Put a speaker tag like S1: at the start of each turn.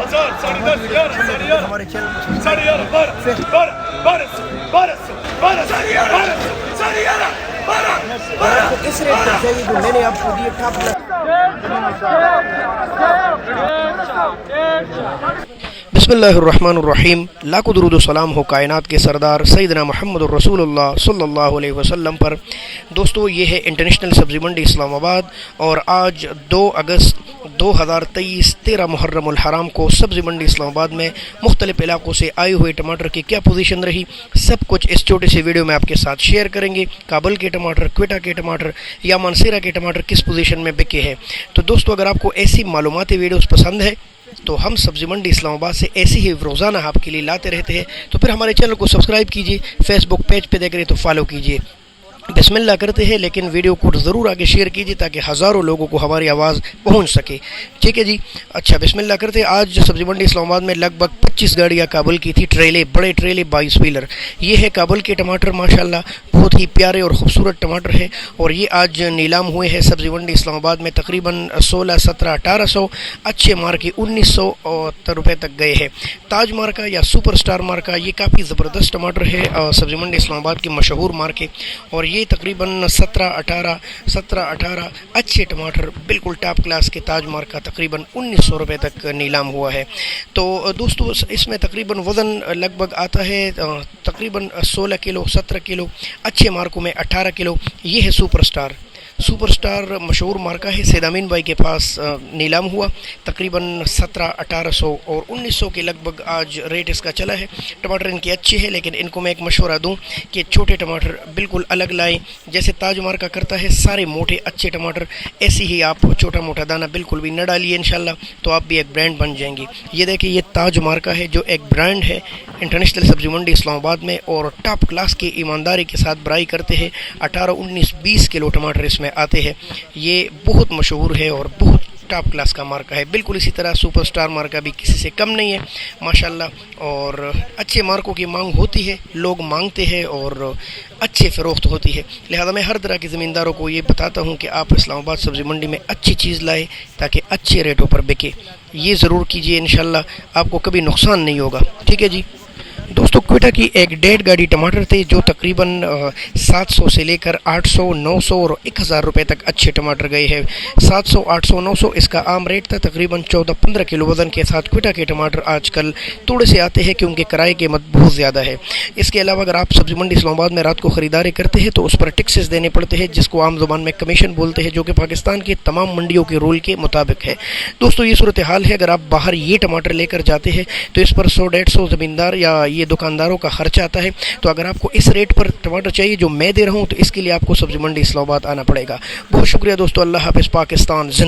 S1: ہمارے چینل اس ریٹ پر چاہیے جو میں نے آپ کو دیے ٹاپ بسم اللہ الرحمن الرحیم، لاکھوں درود و سلام ہو کائنات کے سردار سیدنا محمد الرسول اللہ صلی اللہ علیہ وسلم پر۔ دوستو، یہ ہے انٹرنیشنل سبزی منڈی اسلام آباد، اور آج 2 اگست 2023 13 محرم الحرام کو سبزی منڈی اسلام آباد میں مختلف علاقوں سے آئے ہوئے ٹماٹر کی کیا پوزیشن رہی، سب کچھ اس چھوٹے سے ویڈیو میں آپ کے ساتھ شیئر کریں گے۔ کابل کے ٹماٹر، کوئٹہ کے ٹماٹر یا مانسیرا کے ٹماٹر کس پوزیشن میں بکے ہیں۔ تو دوستو، اگر آپ کو ایسی معلوماتی ویڈیوز پسند ہے تو ہم سبزی منڈی اسلام آباد سے ایسی ہی روزانہ آپ کے لیے لاتے رہتے ہیں، تو پھر ہمارے چینل کو سبسکرائب کیجیے، فیس بک پیج پہ دیکھ رہے تو فالو کیجیے۔ بسم اللہ کرتے ہیں، لیکن ویڈیو کو ضرور آگے شیئر کیجیے تاکہ ہزاروں لوگوں کو ہماری آواز پہنچ سکے، ٹھیک ہے جی۔ اچھا، بسم اللہ کرتے ہیں۔ آج سبزی منڈی اسلام آباد میں لگ بھگ 25 گاڑیاں کابل کی تھی، ٹریلے، بڑے ٹریلے 22 ویلر۔ یہ ہے کابل کے ٹماٹر، ماشاءاللہ بہت ہی پیارے اور خوبصورت ٹماٹر ہیں، اور یہ آج نیلام ہوئے ہیں سبزی منڈی اسلام آباد میں۔ تقریباً 16، 17، 1800، اچھے مار کے 1900 روپے تک گئے ہیں۔ تاج مارکا یا سپر سٹار مارکا، یہ کافی زبردست ٹماٹر ہے سبزی منڈی اسلام آباد کے مشہور مارکے، اور یہ تقریباً 17، 18 اچھے ٹماٹر بالکل ٹاپ کلاس کے تاج مارکا تقریباً 1900 روپے تک نیلام ہوا ہے۔ تو دوستو، اس میں تقریباً وزن لگ بھگ آتا ہے تقریباً 16 کلو، 17 کلو، اچھے مارکوں میں 18 کلو۔ یہ ہے سپر سٹار۔ سپر سٹار مشہور مارکا ہے، سید امین بھائی کے پاس نیلام ہوا، تقریباً 17، 1800 اور 1900 کے لگ بھگ آج ریٹ اس کا چلا ہے۔ ٹماٹر ان کے اچھے ہیں، لیکن ان کو میں ایک مشورہ دوں کہ چھوٹے ٹماٹر بالکل الگ لائیں، جیسے تاج مارکا کرتا ہے، سارے موٹے اچھے ٹماٹر ایسے ہی آپ چھوٹا موٹا دانہ بالکل بھی نہ ڈالیے، انشاءاللہ تو آپ بھی ایک برانڈ بن جائیں گے۔ یہ دیکھیں، یہ تاج مارکا ہے جو ایک برانڈ ہے انٹرنیشنل سبزی منڈی اسلام آباد میں، اور ٹاپ کلاس کی ایمانداری کے ساتھ برائی کرتے ہیں۔ 18، 19، 20 کلو ٹماٹر اس میں آتے ہیں۔ یہ بہت مشہور ہے اور بہت ٹاپ کلاس کا مارکا ہے۔ بالکل اسی طرح سپر سٹار مارکا بھی کسی سے کم نہیں ہے ماشاءاللہ، اور اچھے مارکوں کی مانگ ہوتی ہے، لوگ مانگتے ہیں اور اچھے فروخت ہوتی ہے۔ لہذا میں ہر طرح کے زمینداروں کو یہ بتاتا ہوں کہ آپ اسلام آباد سبزی منڈی میں اچھی چیز لائیں تاکہ اچھے ریٹوں پر بکے۔ یہ ضرور کیجئے، انشاءاللہ آپ کو کبھی نقصان نہیں ہوگا، ٹھیک ہے جی۔ دوستو، کوئٹہ کی ایک 1.5 گاڑی ٹماٹر تھے جو تقریباً 700 سے لے کر 800، 900 اور 1000 روپے تک اچھے ٹماٹر گئے ہیں۔ 700، 800، 900 اس کا عام ریٹ تھا۔ تقریباً 14-15 کلو وزن کے ساتھ کوئٹہ کے ٹماٹر آج کل تھوڑے سے آتے ہیں کیونکہ کرائے کی قیمت بہت زیادہ ہے۔ اس کے علاوہ اگر آپ سبزی منڈی اسلام آباد میں رات کو خریداری کرتے ہیں تو اس پر ٹیکسز دینے پڑتے ہیں، جس کو عام زبان میں کمیشن بولتے ہیں، جو کہ پاکستان کے تمام منڈیوں کے رول کے مطابق ہے۔ دوستو، یہ صورتحال ہے۔ اگر آپ باہر یہ ٹماٹر لے کر جاتے ہیں تو اس پر 100-150 زمیندار یا یہ دکانداروں کا خرچہ آتا ہے۔ تو اگر آپ کو اس ریٹ پر ٹماٹر چاہیے جو میں دے رہا ہوں تو اس کے لیے آپ کو سبزی منڈی اسلام آباد آنا پڑے گا۔ بہت شکریہ دوستو، اللہ حافظ، پاکستان زندہ۔